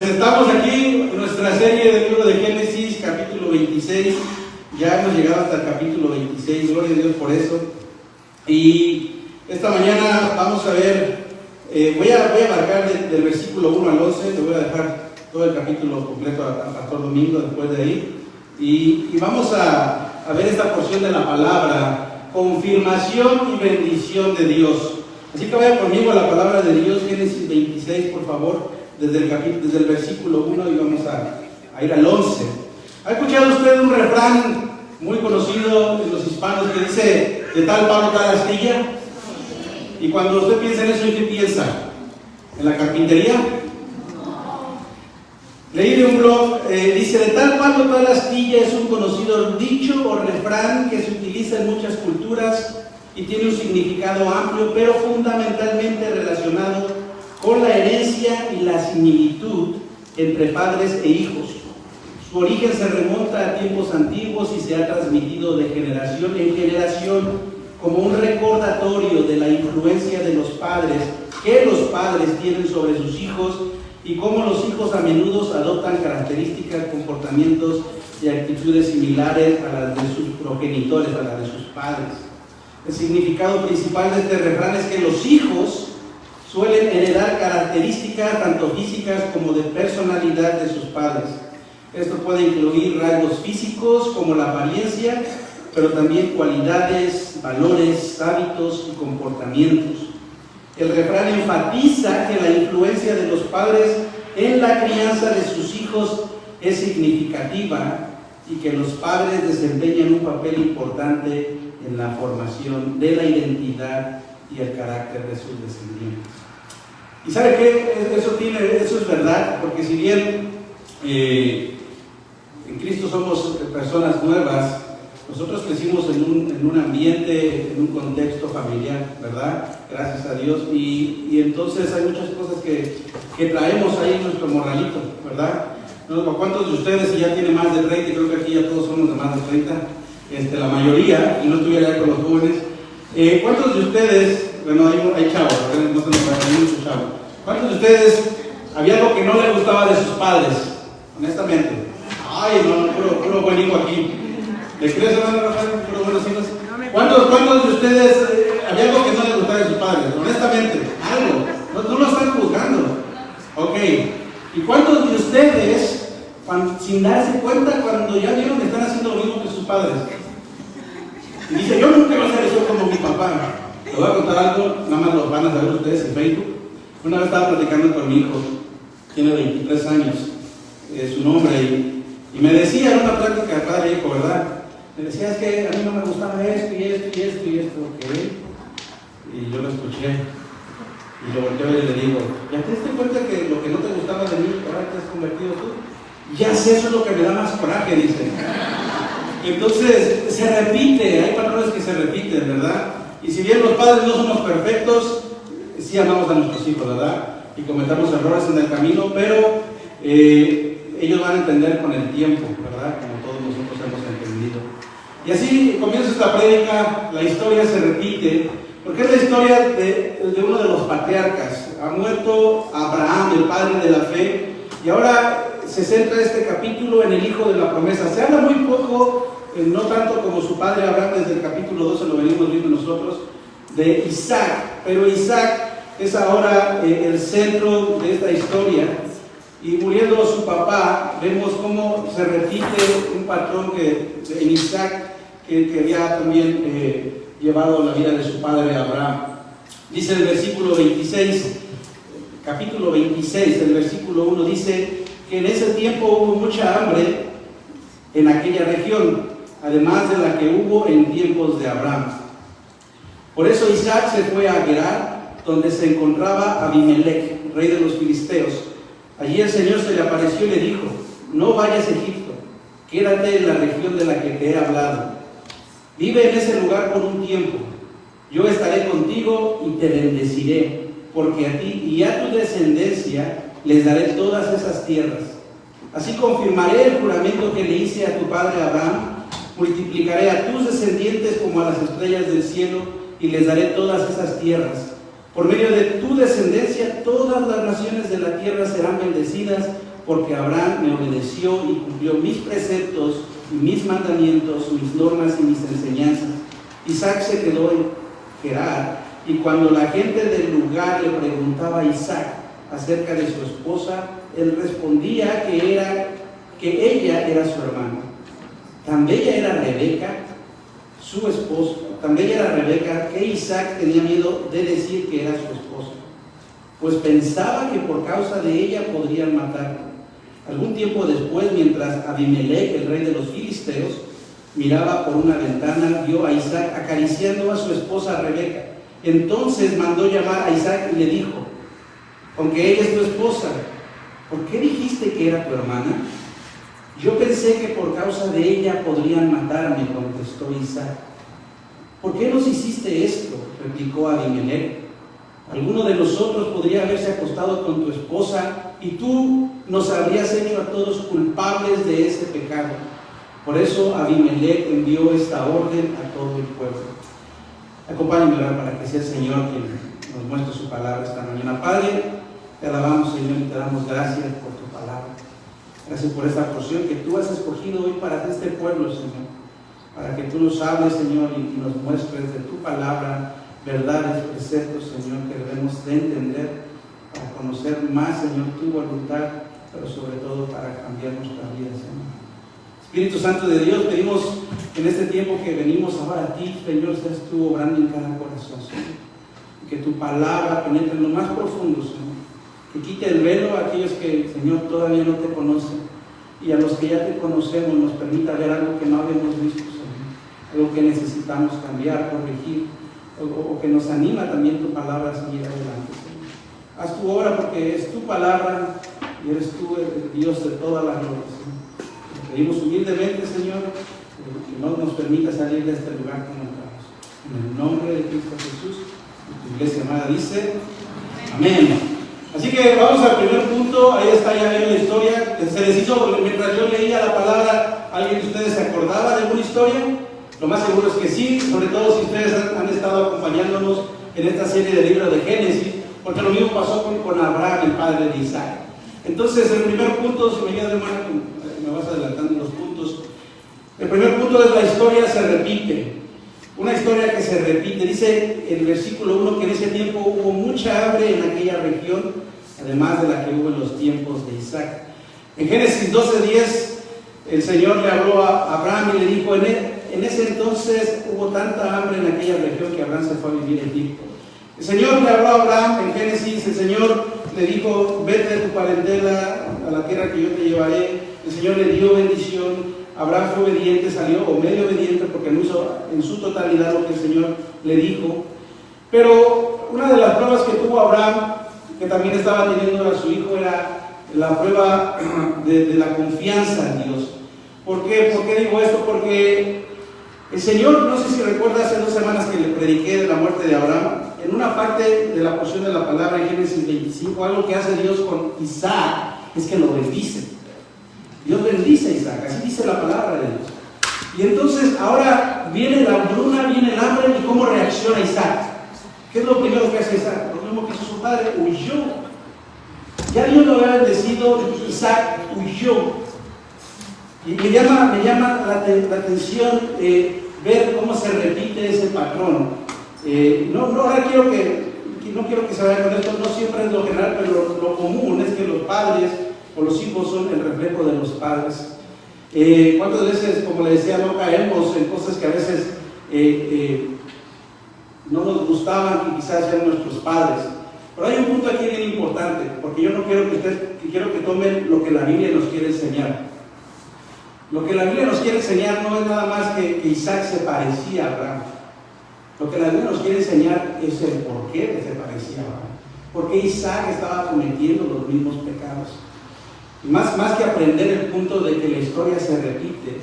Estamos aquí en nuestra serie del libro de Génesis, capítulo 26. Ya hemos llegado hasta el capítulo 26, gloria a Dios por eso. Y esta mañana vamos a ver, voy a abarcar del versículo 1 al 11, le voy a dejar todo el capítulo completo al Pastor Domingo después de ahí. Y vamos a ver esta porción de la palabra, confirmación y bendición de Dios. Así que vaya conmigo a la palabra de Dios, Génesis 26, por favor. Desde el versículo 1 y vamos a ir al 11. ¿Ha escuchado usted un refrán muy conocido en los hispanos que dice de tal palo tal astilla? Y cuando usted piensa en eso, ¿en qué piensa? ¿En la carpintería? Leí de un blog, dice de tal palo tal astilla es un conocido dicho o refrán que se utiliza en muchas culturas y tiene un significado amplio, pero fundamentalmente relacionado con la herencia y la similitud entre padres e hijos. Su origen se remonta a tiempos antiguos y se ha transmitido de generación en generación como un recordatorio de la influencia de los padres que los padres tienen sobre sus hijos y cómo los hijos a menudo adoptan características, comportamientos y actitudes similares a las de sus progenitores, a las de sus padres. El significado principal de este refrán es que los hijos suelen heredar características tanto físicas como de personalidad de sus padres. Esto puede incluir rasgos físicos como la apariencia, pero también cualidades, valores, hábitos y comportamientos. El refrán enfatiza que la influencia de los padres en la crianza de sus hijos es significativa y que los padres desempeñan un papel importante en la formación de la identidad y el carácter de sus descendientes. ¿Y sabe qué? Eso es verdad, porque si bien en Cristo somos personas nuevas, nosotros crecimos en un ambiente, en un contexto familiar, ¿verdad? Gracias a Dios. Y entonces hay muchas cosas que traemos ahí en nuestro morralito, ¿verdad? ¿Cuántos de ustedes, si ya tienen más de 30, creo que aquí ya todos somos de más de 30, la mayoría, y no estuviera ya con los jóvenes, ¿cuántos de ustedes, bueno, hay chavos, no se nos va muchos chavos, ¿cuántos de ustedes había algo que no les gustaba de sus padres? Honestamente. Ay, no, puro buen hijo aquí. ¿Le crees, hermano Rafael? Puro buenos hijos. ¿Cuántos de ustedes había algo que no les gustaba de sus padres? Honestamente, algo. No lo están juzgando. Ok. ¿Y cuántos de ustedes, sin darse cuenta, cuando ya vieron que están haciendo lo mismo que sus padres? Y dice, yo nunca voy a hacer eso como mi papá. Les voy a contar algo, nada más lo van a saber ustedes en Facebook. Una vez estaba platicando con mi hijo, tiene 23 años, su nombre, y me decía en una plática de padre e hijo, ¿verdad? Me decía, es que a mí no me gustaba esto y esto y esto y esto, ¿ok? Y yo lo escuché, y lo volteo y le digo, ¿ya te diste cuenta que lo que no te gustaba de mí, ahora te has convertido tú? Ya sé, eso es lo que me da más coraje, dice. Entonces, se repite, hay patrones que se repiten, ¿verdad? Y si bien los padres no somos perfectos, sí amamos a nuestros hijos, ¿verdad? Y cometemos errores en el camino, pero ellos van a entender con el tiempo, ¿verdad? Como todos nosotros hemos entendido. Y así comienza esta prédica, la historia se repite, porque es la historia de uno de los patriarcas. Ha muerto Abraham, el padre de la fe, y ahora se centra este capítulo en el hijo de la promesa. Se habla muy poco, no tanto como su padre Abraham, desde el capítulo 12 lo venimos viendo nosotros, de Isaac, pero Isaac es ahora el centro de esta historia. Y muriendo su papá, vemos cómo se repite un patrón en Isaac que había también llevado la vida de su padre Abraham. Dice el versículo 26, capítulo 26, el versículo 1, dice que en ese tiempo hubo mucha hambre en aquella región, además de la que hubo en tiempos de Abraham. Por eso Isaac se fue a Gerar, donde se encontraba Abimelech, rey de los filisteos. Allí el Señor se le apareció y le dijo, no vayas a Egipto, quédate en la región de la que te he hablado. Vive en ese lugar por un tiempo. Yo estaré contigo y te bendeciré, porque a ti y a tu descendencia les daré todas esas tierras. Así confirmaré el juramento que le hice a tu padre Abraham, multiplicaré a tus descendientes como a las estrellas del cielo y les daré todas esas tierras. Por medio de tu descendencia, todas las naciones de la tierra serán bendecidas porque Abraham me obedeció y cumplió mis preceptos y mis mandamientos, mis normas y mis enseñanzas. Isaac se quedó en Gerar, y cuando la gente del lugar le preguntaba a Isaac acerca de su esposa, él respondía que ella era su hermana. Tan bella era Rebeca, su esposa, tan bella era Rebeca, que Isaac tenía miedo de decir que era su esposa, pues pensaba que por causa de ella podrían matarla. Algún tiempo después, mientras Abimelech, el rey de los filisteos, miraba por una ventana, vio a Isaac acariciando a su esposa Rebeca. Entonces mandó llamar a Isaac y le dijo: aunque ella es tu esposa, ¿por qué dijiste que era tu hermana? Yo pensé que por causa de ella podrían matarme, contestó Isaac. ¿Por qué nos hiciste esto?, replicó Abimelech. Alguno de nosotros podría haberse acostado con tu esposa y tú nos habrías hecho a todos culpables de ese pecado. Por eso Abimelech envió esta orden a todo el pueblo. Acompáñame a orar para que sea el Señor quien nos muestre su palabra esta mañana. Padre, te alabamos, Señor, y te damos gracias por tu palabra. Gracias por esta porción que tú has escogido hoy para este pueblo, Señor. Para que tú nos hables, Señor, y nos muestres de tu palabra verdades, preceptos, Señor, que debemos de entender para conocer más, Señor, tu voluntad, pero sobre todo para cambiar nuestra vida, Señor. Espíritu Santo de Dios, pedimos en este tiempo que venimos ahora a ti, Señor, seas tú obrando en cada corazón, Señor. Y que tu palabra penetre en lo más profundo, Señor. Que quite el velo a aquellos que, Señor, todavía no te conocen. Y a los que ya te conocemos nos permita ver algo que no habíamos visto, Señor. Algo que necesitamos cambiar, corregir, o que nos anima también tu palabra a seguir adelante, Señor. Haz tu obra porque es tu palabra y eres tú el Dios de toda la gloria, Señor. Te pedimos humildemente, Señor, que no nos permita salir de este lugar como entramos. En el nombre de Cristo Jesús, y tu iglesia amada dice, amén. Así que vamos al primer punto. Ahí está ya bien la historia. Se les hizo, porque mientras yo leía la palabra, ¿alguien de ustedes se acordaba de alguna historia? Lo más seguro es que sí, sobre todo si ustedes han estado acompañándonos en esta serie de libros de Génesis, porque lo mismo pasó con Abraham, el padre de Isaac. Entonces, el primer punto, si me ayudas, hermano, me vas adelantando los puntos. El primer punto es: la historia se repite. Una historia que se repite. Dice el versículo 1 que en ese tiempo hubo mucha hambre en aquella región, además de la que hubo en los tiempos de Isaac. En Génesis 12:10, el Señor le habló a Abraham y le dijo: en ese entonces hubo tanta hambre en aquella región que Abraham se fue a vivir a Egipto. El Señor le habló a Abraham en Génesis. El Señor le dijo: vete de tu parentela a la tierra que yo te llevaré. El Señor le dio bendición. Abraham fue obediente, salió, o medio obediente, porque no hizo en su totalidad lo que el Señor le dijo. Pero una de las pruebas que tuvo Abraham, que también estaba teniendo a su hijo, era la prueba de la confianza en Dios. ¿Por qué? ¿Por qué digo esto? Porque el Señor, no sé si recuerda hace 2 semanas que le prediqué de la muerte de Abraham, en una parte de la porción de la palabra en Génesis 25, algo que hace Dios con Isaac es que lo bendice. Dios bendice a Isaac, así dice la palabra de Dios. Y entonces ahora viene la hambruna, viene el hambre, y ¿cómo reacciona Isaac? ¿Qué es lo primero que hace Isaac? Lo mismo que hizo su padre: huyó. Ya Dios lo había bendecido, Isaac huyó. Y me llama la atención ver cómo se repite ese patrón. Ahora no quiero que se vaya con esto, no siempre es lo general, pero lo común es que los padres o los hijos son el reflejo de los padres. ¿Cuántas veces, como le decía, no caemos en cosas que a veces no nos gustaban, que quizás sean nuestros padres? Pero hay un punto aquí bien importante, porque yo no quiero quiero que tomen lo que la Biblia nos quiere enseñar. Lo que la Biblia nos quiere enseñar no es nada más que Isaac se parecía a Abraham. Lo que la Biblia nos quiere enseñar es el por qué se parecía a Abraham. Porque Isaac estaba cometiendo los mismos pecados. Y más que aprender el punto de que la historia se repite,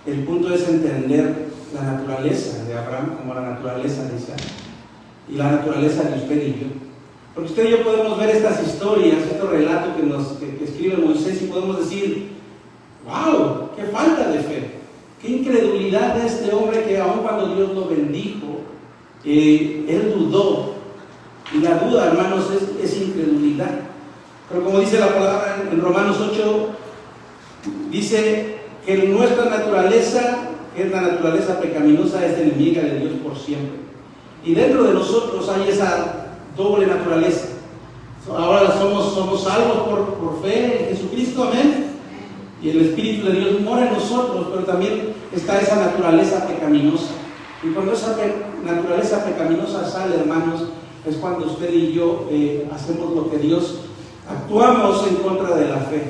el punto es entender la naturaleza de Abraham como la naturaleza de Isaac y la naturaleza de usted y yo. Porque usted y yo podemos ver estas historias, estos relatos que escribe Moisés, y podemos decir: ¡wow! ¡Qué falta de fe! ¡Qué incredulidad de este hombre que aun cuando Dios lo bendijo, él dudó! Y la duda, hermanos, es incredulidad. Pero como dice la palabra en Romanos 8, dice que nuestra naturaleza, que es la naturaleza pecaminosa, es enemiga de Dios por siempre. Y dentro de nosotros hay esa doble naturaleza. Ahora somos salvos por fe en Jesucristo, amén. Y el Espíritu de Dios mora en nosotros, pero también está esa naturaleza pecaminosa. Y cuando esa naturaleza pecaminosa sale, hermanos, es cuando usted y yo hacemos lo que Dios, actuamos en contra de la fe.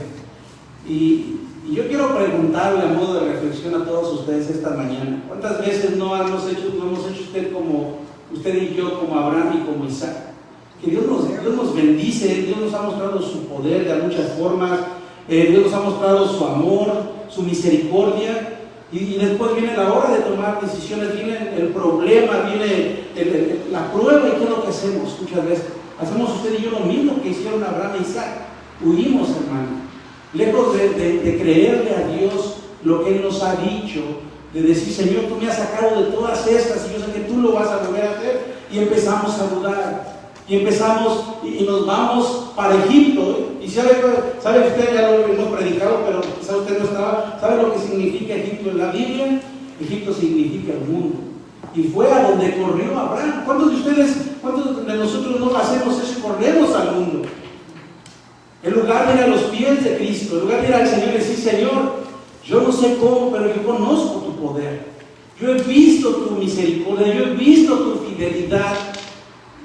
Y yo quiero preguntarle a modo de reflexión a todos ustedes esta mañana, ¿cuántas veces no hemos hecho usted como usted y yo, como Abraham y como Isaac? Que Dios nos bendice, Dios nos ha mostrado su poder de muchas formas, Dios nos ha mostrado su amor, su misericordia, y después viene la hora de tomar decisiones, viene el problema, viene la prueba, y ¿qué es lo que hacemos muchas veces? Hacemos usted y yo lo mismo que hicieron Abraham e Isaac, huimos, hermano. Lejos de creerle a Dios lo que Él nos ha dicho, de decir, Señor, tú me has sacado de todas estas y yo sé que tú lo vas a volver a hacer, y empezamos a dudar, y empezamos y nos vamos para Egipto. Y sabe usted, ya lo hemos predicado, pero quizá usted no estaba, ¿sabe lo que significa Egipto en la Biblia? Egipto significa el mundo, y fue a donde corrió Abraham. ¿Cuántos de nosotros no hacemos eso y corremos al mundo? En lugar de ir a los pies de Cristo, en lugar de ir al Señor y decir, Señor, yo no sé cómo, pero yo conozco tu poder, yo he visto tu misericordia, yo he visto tu fidelidad,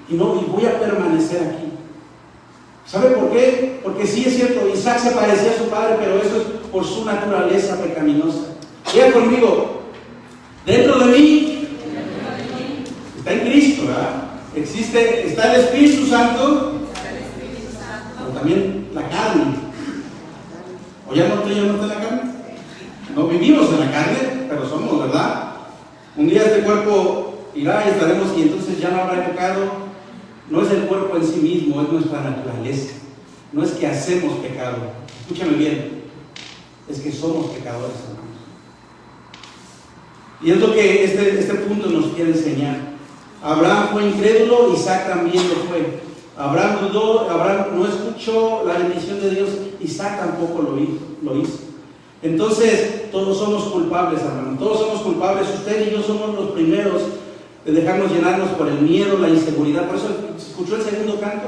y voy a permanecer aquí. ¿Sabe por qué? Porque sí es cierto, Isaac se parecía a su padre, pero eso es por su naturaleza pecaminosa. Diga conmigo, dentro de mí está en Cristo, ¿verdad? Está el Espíritu Santo, pero también la carne. ¿O ya no está en la carne? No vivimos en la carne, pero somos, ¿verdad? Un día este cuerpo irá y estaremos, y entonces ya no habrá pecado. No es el cuerpo en sí mismo, es nuestra naturaleza. No es que hacemos pecado. Escúchame bien, es que somos pecadores, hermanos. Y es lo que este punto nos quiere enseñar. Abraham fue incrédulo, Isaac también lo fue. Abraham dudó, Abraham no escuchó la bendición de Dios, Isaac tampoco lo hizo. Entonces, todos somos culpables, hermano. Todos somos culpables. Usted y yo somos los primeros de dejarnos llenarnos por el miedo, la inseguridad. Por eso escuchó el segundo canto,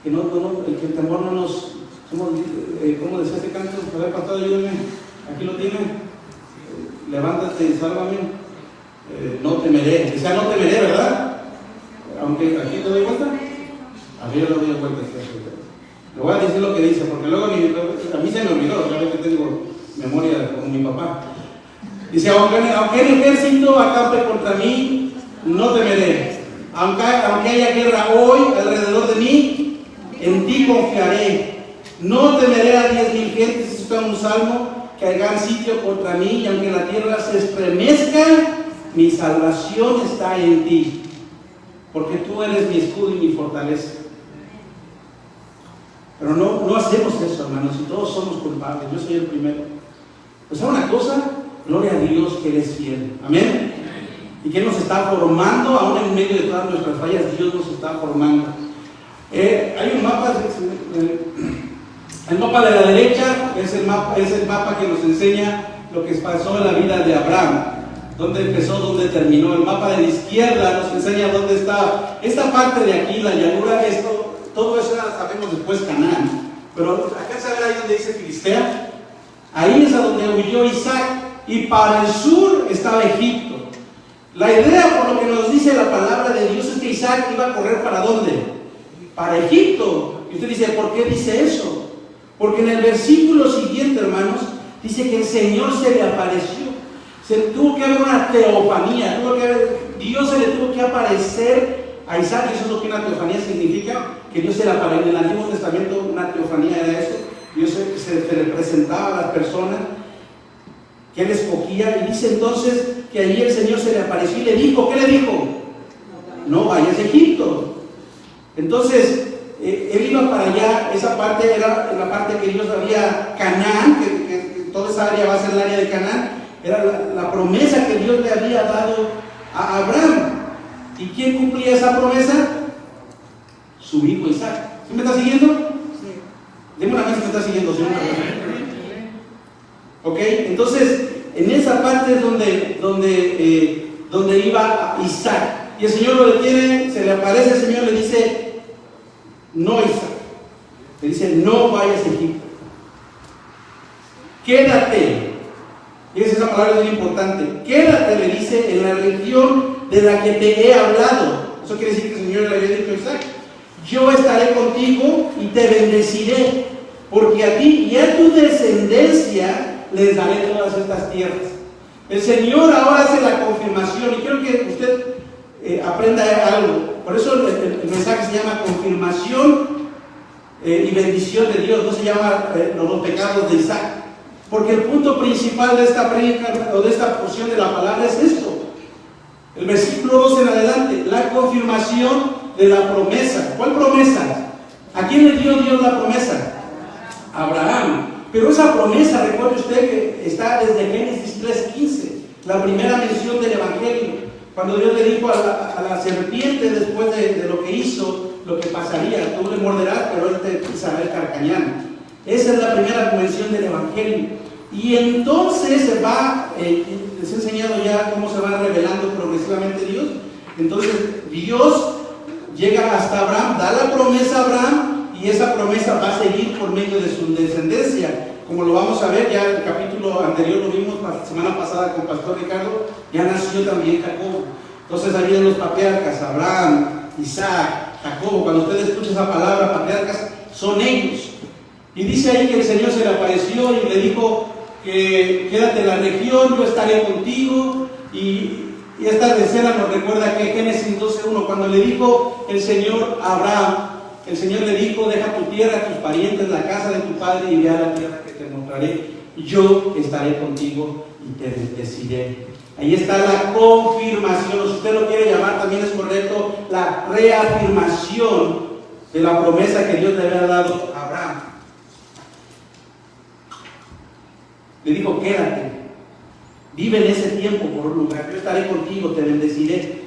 que el temor no nos... ¿cómo decía este canto? A ver, pastor, ayúdame. Aquí lo tiene. Levántate y sálvame. No temeré. Decía no temeré, ¿verdad? Aunque aquí te doy vuelta. Aquí yo lo doy vuelta. Le voy a decir lo que dice, porque luego a mí se me olvidó, ya ve que tengo memoria como mi papá. Dice, aunque el ejército acampe contra mí, no temeré. Aunque haya guerra hoy alrededor de mí, en ti confiaré. No temeré a 10,000 gentes, esto es un salmo, que hagan sitio contra mí, y aunque la tierra se estremezca, mi salvación está en ti, porque tú eres mi escudo y mi fortaleza. Pero no hacemos eso, hermanos, y todos somos culpables. Yo soy el primero. Pues ¿sabe una cosa? Gloria a Dios que Él es fiel. Amén. Y que Él nos está formando, aún en medio de todas nuestras fallas, Dios nos está formando. Hay un mapa, el mapa de la derecha es el mapa que nos enseña lo que pasó en la vida de Abraham, dónde empezó, dónde terminó. El mapa de la izquierda nos enseña dónde está esta parte de aquí, la llanura, todo eso sabemos después Canaán. Pero acá se ve ahí donde dice Filistea, ahí es a donde huyó Isaac, y para el sur estaba Egipto. La idea, por lo que nos dice la palabra de Dios, es que Isaac iba a correr ¿para dónde? Para Egipto. Y usted dice, ¿por qué dice eso? Porque en el versículo siguiente, hermanos, dice que el Señor se le apareció. Tuvo que haber una teofanía, Dios se le tuvo que aparecer a Isaac. Eso es lo que una teofanía significa, que Dios se le apareció. En el Antiguo Testamento una teofanía era eso. Dios se le presentaba a las personas que Él escogía, y dice entonces que allí el Señor se le apareció y le dijo, ¿qué le dijo? No vayas a Egipto. Entonces, Él iba para allá. Esa parte era la parte que Dios había, Canaán, que toda esa área va a ser el área de Canaán, era la promesa que Dios le había dado a Abraham. ¿Y quién cumplía esa promesa? Su hijo Isaac. ¿Sí me está siguiendo? Sí. Dime una vez que me está siguiendo, ¿sí? Ok, entonces en esa parte es donde iba Isaac. Y el Señor lo detiene, se le aparece el Señor, le dice, no Isaac. Le dice, no vayas a Egipto. Quédate. Y esa palabra es muy importante. Quédate, le dice, en la región de la que te he hablado. Eso quiere decir que el Señor le había dicho a Isaac, yo estaré contigo y te bendeciré, porque a ti y a tu descendencia les daré todas estas tierras. El Señor ahora hace la confirmación, y quiero que usted aprenda algo. Por eso el mensaje se llama confirmación y bendición de Dios, no se llama los pecados de Isaac. Porque el punto principal de esta prédica o de esta porción de la palabra es esto. El versículo 2 en adelante, la confirmación de la promesa. ¿Cuál promesa? ¿A quién le dio Dios la promesa? A Abraham. Pero esa promesa, recuerde usted que está desde Génesis 3:15, la primera mención del Evangelio. Cuando Dios le dijo a la serpiente después de lo que hizo, lo que pasaría, tú le morderás, pero él te pisará el carcañán. Esa es la primera mención del Evangelio. Y entonces se va, les he enseñado ya cómo se va revelando progresivamente Dios. Entonces Dios llega hasta Abraham, da la promesa a Abraham, y esa promesa va a seguir por medio de su descendencia. Como lo vamos a ver, ya en el capítulo anterior lo vimos la semana pasada con Pastor Ricardo, ya nació también Jacob. Entonces ahí vienen los patriarcas, Abraham, Isaac, Jacob. Cuando usted escucha esa palabra, patriarcas, son ellos. Y dice ahí que el Señor se le apareció y le dijo que quédate en la región, yo estaré contigo. Y esta escena nos recuerda que Génesis 12:1, cuando le dijo el Señor a Abraham, el Señor le dijo, deja tu tierra, tus parientes, la casa de tu padre, y ve a la tierra que te mostraré. Yo estaré contigo y te bendeciré. Ahí está la confirmación, si usted lo quiere llamar también es correcto, la reafirmación de la promesa que Dios le había dado a Abraham. Le dijo, quédate, vive en ese tiempo por un lugar, yo estaré contigo, te bendeciré.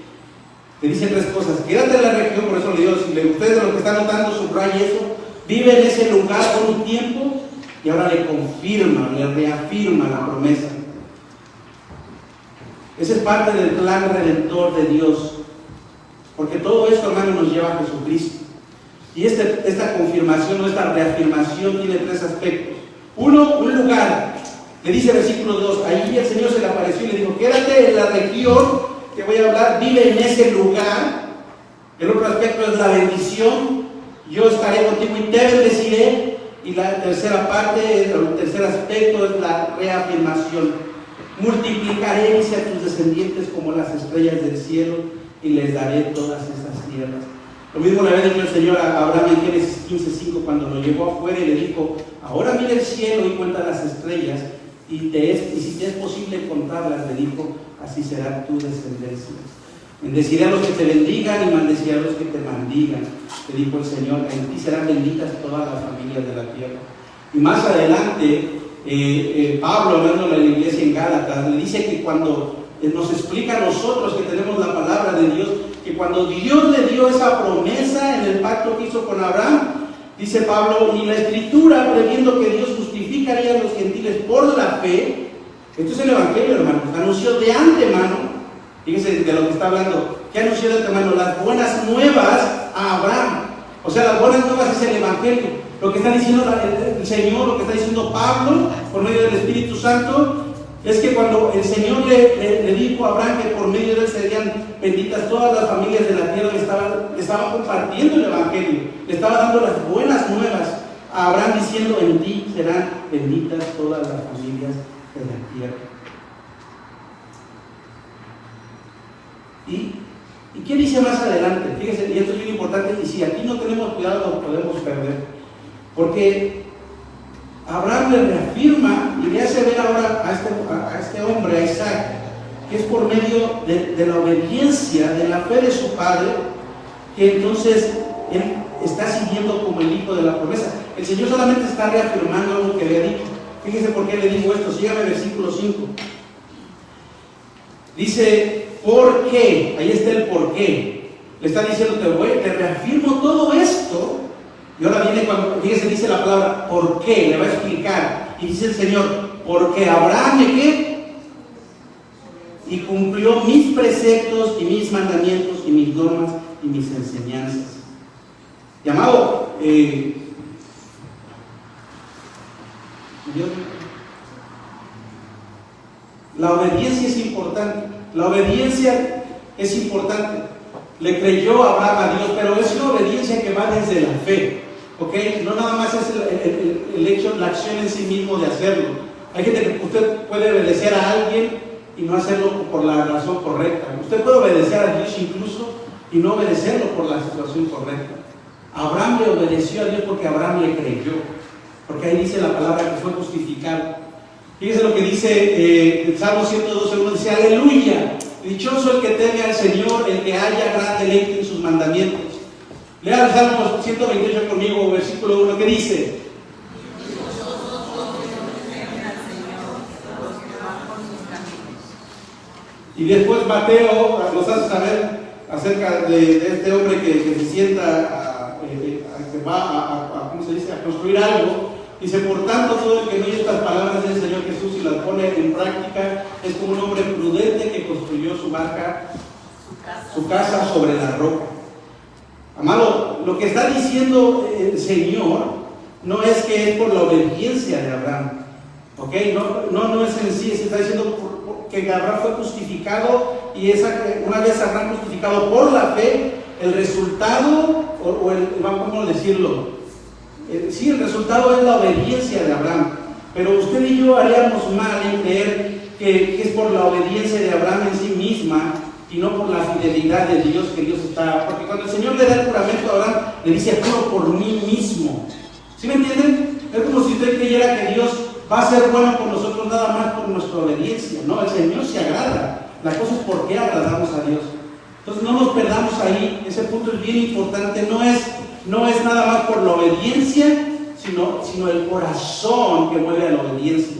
Te dice tres cosas, quédate en la región, por eso le digo, si ustedes de lo que están notando, subraya eso, vive en ese lugar por un tiempo, y ahora le confirma, le reafirma la promesa. Esa es parte del plan redentor de Dios, porque todo esto, hermano, nos lleva a Jesucristo. Y esta confirmación o esta reafirmación tiene tres aspectos. Uno, un lugar. Le dice el versículo 2, ahí el Señor se le apareció y le dijo, quédate en la región que voy a hablar, vive en ese lugar. El otro aspecto es la bendición, yo estaré contigo y te bendeciré. Y la tercera parte, el tercer aspecto es la reafirmación. Multiplicaré, dice, a tus descendientes como las estrellas del cielo y les daré todas esas tierras. Lo mismo le había dicho el Señor a Abraham en Génesis 15:5 cuando lo llevó afuera y le dijo, ahora mira el cielo y cuenta las estrellas y si te es posible contarlas, le dijo, así será tu descendencia. Bendeciré a los que te bendigan y maldeciré a los que te maldigan, te dijo el Señor, en ti serán benditas todas las familias de la tierra. Y más adelante, Pablo, hablando de la iglesia en Gálatas, le dice que cuando nos explica a nosotros que tenemos la palabra de Dios, que cuando Dios le dio esa promesa en el pacto que hizo con Abraham, dice Pablo, ni la Escritura, previendo que Dios justificaría a los gentiles por la fe, esto es el Evangelio, hermanos, anunció de antemano, fíjense de lo que está hablando, que anunció de antemano las buenas nuevas a Abraham. O sea, las buenas nuevas es el Evangelio. Lo que está diciendo el Señor, lo que está diciendo Pablo, por medio del Espíritu Santo, es que cuando el Señor le dijo a Abraham que por medio de él serían benditas todas las familias de la tierra, le estaba compartiendo el Evangelio, le estaba dando las buenas nuevas a Abraham diciendo, en ti serán benditas todas las familias de la tierra. ¿Y qué dice más adelante? Fíjense, y esto es muy importante, y si aquí no tenemos cuidado lo podemos perder, porque Abraham le reafirma y le hace ver ahora a este hombre, a Isaac, que es por medio de la obediencia, de la fe de su padre, que entonces él está siguiendo como el hijo de la promesa. El Señor solamente está reafirmando algo que había dicho. Fíjense por qué le digo esto, sígame versículo 5. Dice, ¿por qué? Ahí está el por qué. Le está diciendo, te reafirmo todo esto Y ahora viene cuando, fíjese, dice la palabra, ¿por qué? Le va a explicar. Y dice el Señor, porque Abraham, ¿de qué? Y cumplió mis preceptos y mis mandamientos y mis normas y mis enseñanzas. Y amado, la obediencia es importante. La obediencia es importante. Le creyó Abraham a Dios, pero es una obediencia que va desde la fe, ¿ok? No nada más es el hecho, la acción en sí mismo de hacerlo. Hay gente que usted puede obedecer a alguien y no hacerlo por la razón correcta. Usted puede obedecer a Dios incluso y no obedecerlo por la situación correcta. Abraham le obedeció a Dios porque Abraham le creyó, porque ahí dice la palabra que fue justificado. Fíjese lo que dice el Salmo 112:1, dice: aleluya, dichoso el que teme al Señor, el que haya gran deleite en sus mandamientos. Lea el Salmo 128 conmigo, versículo 1, que dice: y después Mateo nos hace saber acerca de este hombre que se sienta que va ¿cómo se dice?, a construir algo. Dice: por tanto, todo el que no oye estas palabras del Señor Jesús y las pone en práctica es como un hombre prudente que construyó su casa sobre la roca. Amado, lo que está diciendo el Señor no es que es por la obediencia de Abraham, ¿ok? No es en sí, se está diciendo que Abraham fue justificado, y una vez Abraham justificado por la fe, el resultado, ¿cómo decirlo? Sí, el resultado es la obediencia de Abraham. Pero usted y yo haríamos mal en creer que es por la obediencia de Abraham en sí misma y no por la fidelidad de Dios, que Dios está. Porque cuando el Señor le da el juramento a Abraham, le dice: juro por mí mismo. ¿Sí me entienden? Es como si usted creyera que Dios va a ser bueno con nosotros nada más por nuestra obediencia. No, el Señor se agrada. La cosa es por qué agradamos a Dios. Entonces no nos perdamos ahí. Ese punto es bien importante. No es nada más por la obediencia, sino el corazón que mueve a la obediencia.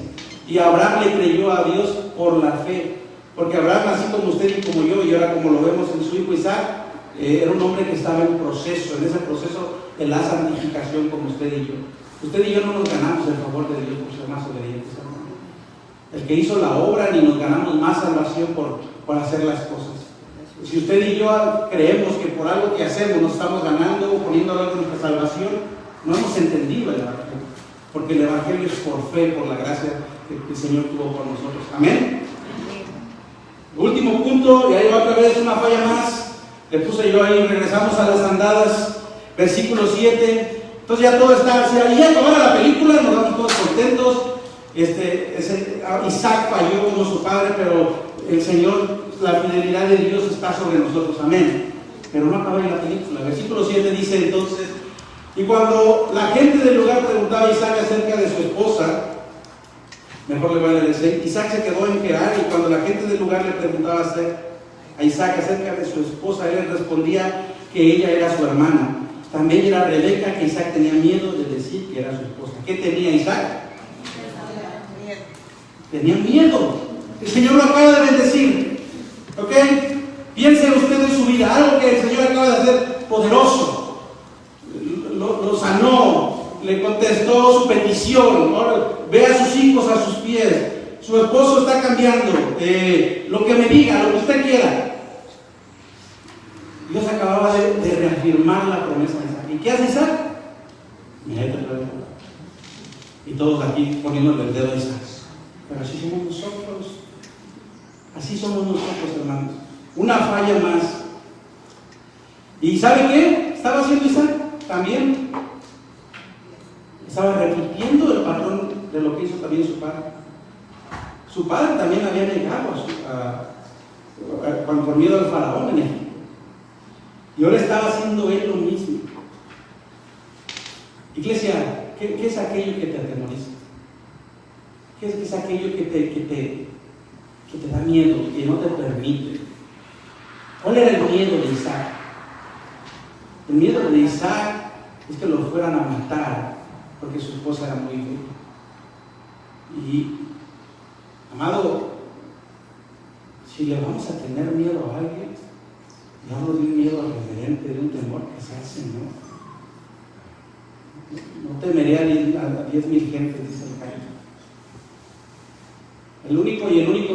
Y Abraham le creyó a Dios por la fe. Porque Abraham, así como usted y como yo, y ahora como lo vemos en su hijo Isaac, era un hombre que estaba en proceso, en ese proceso de la santificación, como usted y yo. Usted y yo no nos ganamos el favor de Dios por ser más obedientes, hermano. El que hizo la obra, ni nos ganamos más salvación por hacer las cosas. Si usted y yo creemos que por algo que hacemos nos estamos ganando o poniendo algo en nuestra salvación, no hemos entendido el Evangelio. Porque el Evangelio es por fe, por la gracia que el Señor tuvo por nosotros. Amén. Último punto, y ahí va otra vez una falla más. Le puse yo ahí, regresamos a las andadas, versículo 7. Entonces ya todo está, ya acabara la película, nos vamos todos contentos. Isaac falló como su padre, pero el Señor, la fidelidad de Dios está sobre nosotros. Amén. Pero no acaba la película. Versículo 7 dice entonces: y cuando la gente del lugar preguntaba a Isaac acerca de su esposa, mejor le voy a decir, Isaac se quedó en Gerar, y cuando la gente del lugar le preguntaba a Isaac acerca de su esposa, él respondía que ella era su hermana. También era Rebeca, que Isaac tenía miedo de decir que era su esposa. ¿Qué tenía Isaac? Tenía miedo. El Señor lo acaba de bendecir, ¿ok? Piense usted en su vida, algo que el Señor acaba de hacer poderoso. Lo sanó, le contestó su petición. Ahora ve a sus hijos a sus pies. Su esposo está cambiando. Lo que me diga, lo que usted quiera. Dios acababa de reafirmar la promesa de Isaac. ¿Y qué hace Isaac? Y todos aquí poniéndole el dedo a Isaac. Pero así somos nosotros. Así somos nosotros, hermanos. Una falla más. ¿Y sabe qué estaba haciendo Isaac? También estaba repitiendo el patrón de lo que hizo también su padre. Su padre también había negado por miedo al faraón en Egipto. Y ahora estaba haciendo él lo mismo. Iglesia, ¿qué es aquello que te atemoriza? ¿Qué es aquello que te da miedo, que no te permite? ¿Cuál era el miedo de Isaac? El miedo de Isaac es que lo fueran a matar porque su esposa era muy fea. Y, amado, si le vamos a tener miedo a alguien, no de un miedo reverente, de un temor que sea el Señor. No temeré a 10,000 gentes, dice el Caín. El único,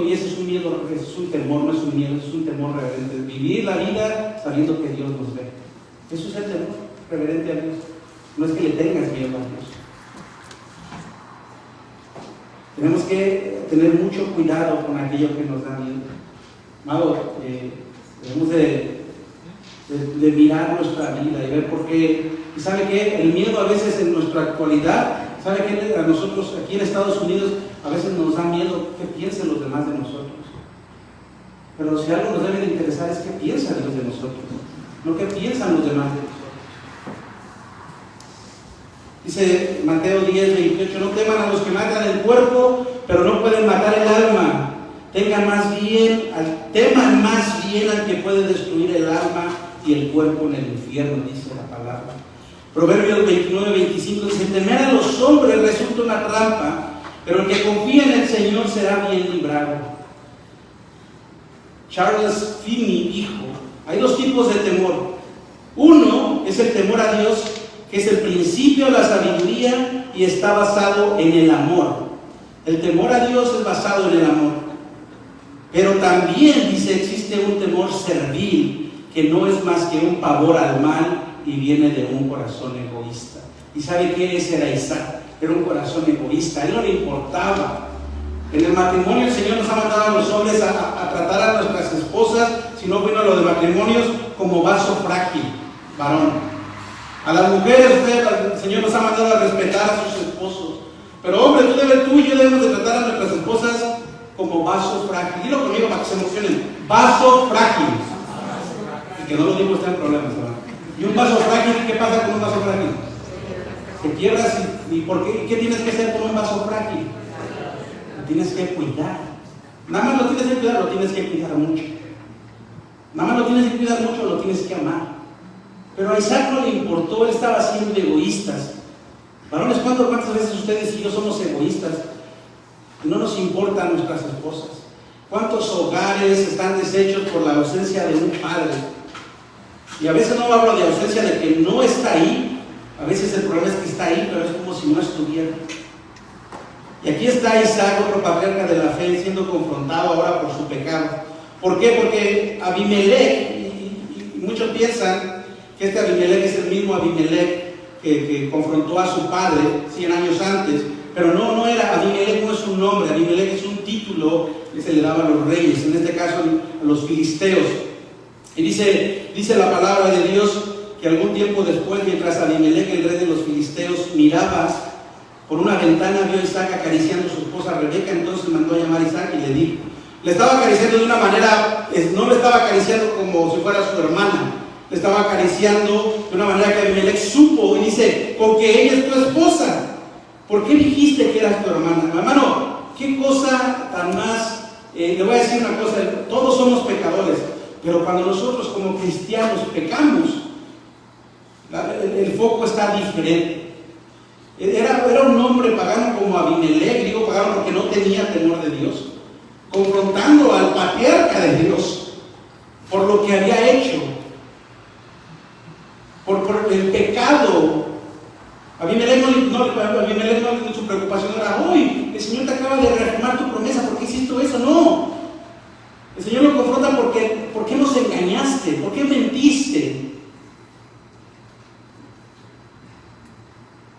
y ese es un miedo, es un temor, no es un miedo, es un temor reverente. Vivir la vida sabiendo que Dios nos ve. Eso es el temor reverente a Dios. No es que le tengas miedo a Dios. Tenemos que tener mucho cuidado con aquello que nos da miedo. Amado, debemos de mirar nuestra vida y ver por qué. ¿Y sabe qué? El miedo a veces en nuestra actualidad, ¿sabe qué? A nosotros aquí en Estados Unidos a veces nos da miedo qué piensen los demás de nosotros. Pero si algo nos debe de interesar es qué piensa Dios de nosotros, no qué piensan los demás de nosotros. Dice Mateo 10:28, no teman a los que matan el cuerpo, pero no pueden matar el alma. Teman más bien al que puede destruir el alma y el cuerpo en el infierno, dice la palabra. Proverbios 29:25 dice, temer a los hombres resulta una trampa, pero el que confía en el Señor será bien librado. Charles Finney dijo, hay dos tipos de temor. Uno es el temor a Dios, que es el principio de la sabiduría y está basado en el amor. El temor a Dios es basado en el amor. Pero también, dice, existe un temor servil, que no es más que un pavor al mal y viene de un corazón egoísta. ¿Y sabe qué? Ese era Isaac, era un corazón egoísta, a él no le importaba. En el matrimonio el Señor nos ha mandado a los hombres a tratar a nuestras esposas, si no bueno lo de matrimonios, como vaso frágil, varón. A las mujeres, el Señor nos ha mandado a respetar a sus esposos. Pero hombre, tú y yo debemos de tratar a nuestras esposas como vaso frágil. Dilo conmigo para que se emocionen. Vaso frágil. Y que no lo digo está en problemas, ¿verdad? Y un vaso frágil, ¿qué pasa con un vaso frágil? Que pierdas y ¿por qué? ¿Qué tienes que hacer con un vaso frágil? Lo tienes que cuidar. Nada más lo tienes que cuidar, lo tienes que cuidar mucho. Nada más lo tienes que cuidar mucho, lo tienes que amar. Pero a Isaac no le importó, él estaba siendo egoístas. Varones, ¿cuántas veces ustedes y yo somos egoístas? Y no nos importan nuestras esposas. ¿Cuántos hogares están deshechos por la ausencia de un padre? Y a veces no hablo de ausencia de que no está ahí, a veces el problema es que está ahí, pero es como si no estuviera. Y aquí está Isaac, otro patriarca de la fe, siendo confrontado ahora por su pecado. ¿Por qué? Porque Abimelech, y muchos piensan que este Abimelech es el mismo Abimelech que confrontó a su padre 100 años antes, pero no era. Abimelech no es un nombre, Abimelech es un título que se le daba a los reyes, en este caso a los filisteos. Y dice la palabra de Dios que algún tiempo después, mientras Abimelech, el rey de los filisteos, miraba por una ventana, vio a Isaac acariciando a su esposa Rebeca, entonces mandó a llamar a Isaac y le dijo, le estaba acariciando de una manera, no le estaba acariciando como si fuera su hermana, le estaba acariciando de una manera que Abimelech supo y dice, porque ella es tu esposa, ¿por qué dijiste que eras tu hermana? Hermano, qué cosa tan más, le voy a decir una cosa, todos somos pecadores, pero cuando nosotros como cristianos pecamos, el foco está diferente. Era un hombre pagano como Abimelech, digo pagano porque no tenía temor de Dios, confrontando al patriarca de Dios por lo que había hecho, por el pecado. Abimelech no, su preocupación era, hoy el Señor te acaba de reafirmar tu promesa, ¿por qué hiciste eso? No, el Señor lo confronta porque, ¿por qué nos engañaste? ¿Por qué mentiste?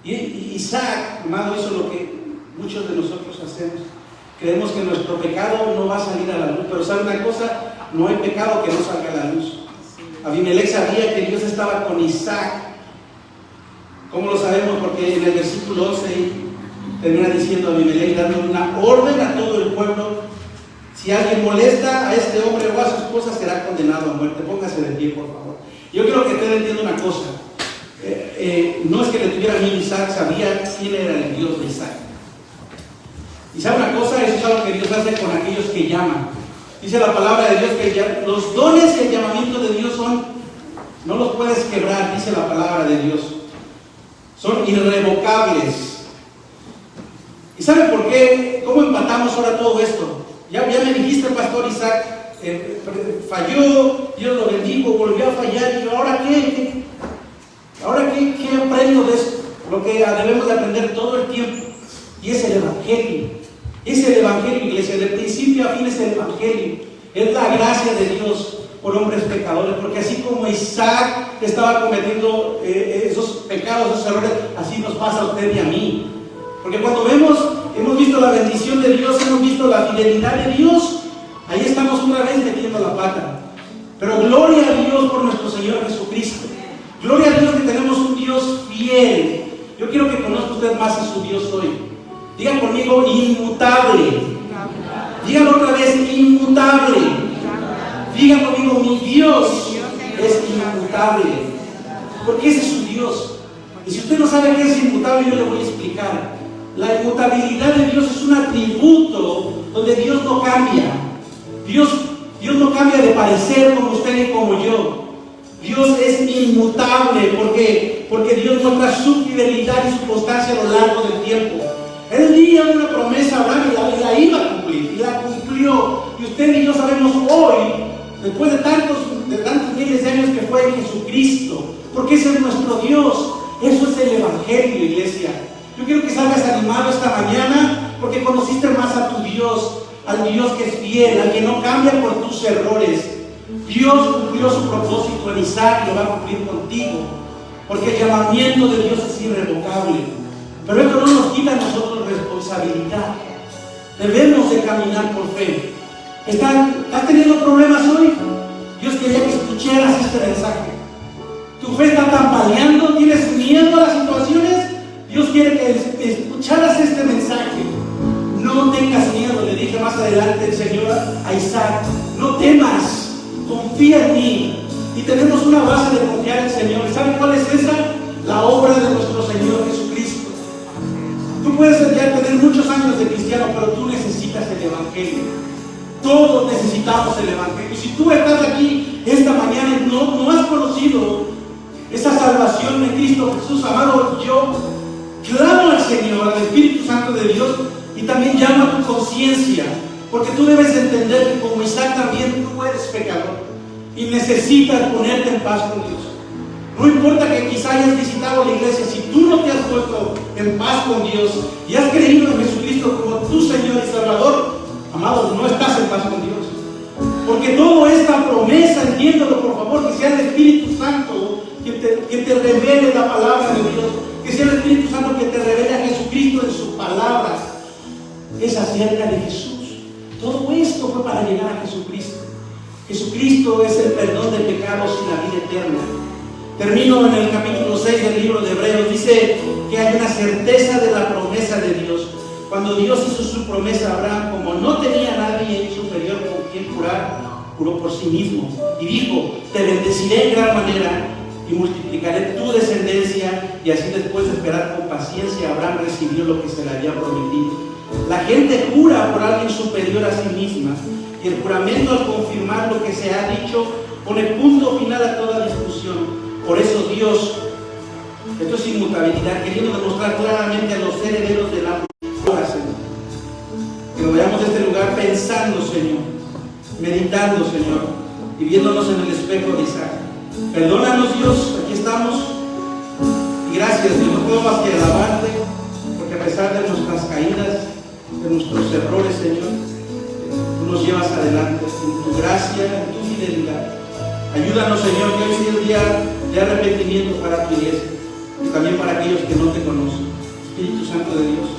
Y Isaac, amado, hizo lo que muchos de nosotros hacemos. Creemos que nuestro pecado no va a salir a la luz, pero ¿sabe una cosa? No hay pecado que no salga a la luz. Abimelech sabía que Dios estaba con Isaac. ¿Cómo lo sabemos? Porque en el versículo 11 termina diciendo Abimelech, dando una orden a todo el pueblo: si alguien molesta a este hombre o a su esposa, será condenado a muerte. Póngase de pie, por favor. Yo quiero que usted entienda una cosa. No es que le tuviera miedo Isaac, sabía quién era el Dios de Isaac. Y sabe una cosa, eso es algo que Dios hace con aquellos que llaman. Dice la palabra de Dios que los dones y el llamamiento de Dios no los puedes quebrar, dice la palabra de Dios. Son irrevocables. ¿Y sabe por qué? ¿Cómo empatamos ahora todo esto? Ya me dijiste, pastor Isaac, falló, Dios lo bendijo, volvió a fallar, y ¿ahora qué? ¿Ahora qué aprendo de esto? porque debemos de aprender todo el tiempo. Y es el Evangelio. Es el Evangelio, iglesia. De principio a fin es el Evangelio. Es la gracia de Dios por hombres pecadores. Porque así como Isaac estaba cometiendo esos pecados, esos errores, así nos pasa a usted y a mí. Porque cuando hemos visto la bendición de Dios, hemos visto la fidelidad de Dios, ahí estamos una vez metiendo la pata. Pero gloria a Dios por nuestro Señor Jesucristo. Gloria a Dios que tenemos un Dios fiel. Yo quiero que conozca usted más a su Dios hoy. Diga conmigo, inmutable. Dígalo otra vez, inmutable. Diga conmigo, mi Dios es inmutable. Porque ese es su Dios. Y si usted no sabe qué es inmutable, yo le voy a explicar. La inmutabilidad de Dios es un atributo donde Dios no cambia. Dios no cambia de parecer como usted y como yo. Dios es inmutable porque Dios muestra su fidelidad y su constancia a lo largo del tiempo. Él dio una promesa a Abraham y la iba a cumplir, y la cumplió. Y usted y yo sabemos hoy, después de tantos miles de años, que fue Jesucristo, porque ese es nuestro Dios. Eso es el Evangelio, iglesia. Yo quiero que salgas animado esta mañana porque conociste más a tu Dios, al Dios que es fiel, al que no cambia por tus errores. Dios cumplió su propósito en Isaac y lo va a cumplir contigo, porque el llamamiento de Dios es irrevocable. Pero esto no nos quita a nosotros responsabilidad. Debemos de caminar por fe. ¿Estás teniendo problemas hoy? Dios quería que escucharas este mensaje. Tu fe está tambaleando, tienes miedo a las situaciones. Dios quiere que escucharas este mensaje. No tengas miedo, le dije más adelante el Señor a Isaac. No temas, confía en mí. Y tenemos una base de confiar en el Señor. ¿Saben cuál es esa? La obra de nuestro Señor Jesucristo. Tú puedes ya tener muchos años de cristiano, pero tú necesitas el Evangelio. Todos necesitamos el Evangelio. Y si tú estás aquí esta mañana y no has conocido esa salvación en Cristo Jesús, amado, yo clamo al Señor, al Espíritu Santo de Dios, y también llamo a tu conciencia, porque tú debes entender que como Isaac también tú eres pecador y necesitas ponerte en paz con Dios. No importa que quizá hayas visitado la iglesia, si tú no te has puesto en paz con Dios y has creído en Jesucristo como tu Señor y Salvador, amado, no estás en paz con Dios. Porque toda esta promesa, entiéndalo por favor, que sea el Espíritu Santo que te revele la palabra de Dios, que sea el Espíritu Santo que te revele a Jesucristo en su palabra, es acerca de Jesús. Todo esto fue para llegar a Jesucristo. Jesucristo es el perdón de pecados y la vida eterna. Termino en el capítulo 6 del libro de Hebreos. Dice que hay una certeza de la promesa de Dios. Cuando Dios hizo su promesa a Abraham, como no tenía nadie superior con quien jurar, juró por sí mismo y dijo: te bendeciré en gran manera y multiplicaré tu descendencia. Y así, después de esperar con paciencia, Abraham recibió lo que se le había prometido. La gente jura por alguien superior a sí misma, y el juramento, al confirmar lo que se ha dicho, pone punto final a toda discusión. Por eso Dios, esto es inmutabilidad, queriendo demostrar claramente a los herederos de la promesa, Señor, que nos vayamos de este lugar pensando, Señor, meditando, Señor, y viéndonos en el espejo de Isaac. Perdónanos, Dios, aquí estamos, y gracias, Dios, no puedo más que alabarte, porque a pesar de nuestras caídas, de nuestros errores, Señor, tú nos llevas adelante en tu gracia, en tu fidelidad. Ayúdanos, Señor, que hoy sea el día de arrepentimiento para tu iglesia y también para aquellos que no te conocen. Espíritu Santo de Dios,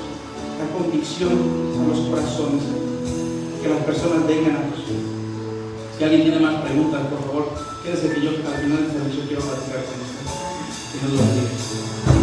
da convicción a los corazones, que las personas vengan a tus pies. Si alguien tiene más preguntas, por favor, quédese, que yo al final del servicio quiero platicar con usted. Que Dios los bendiga.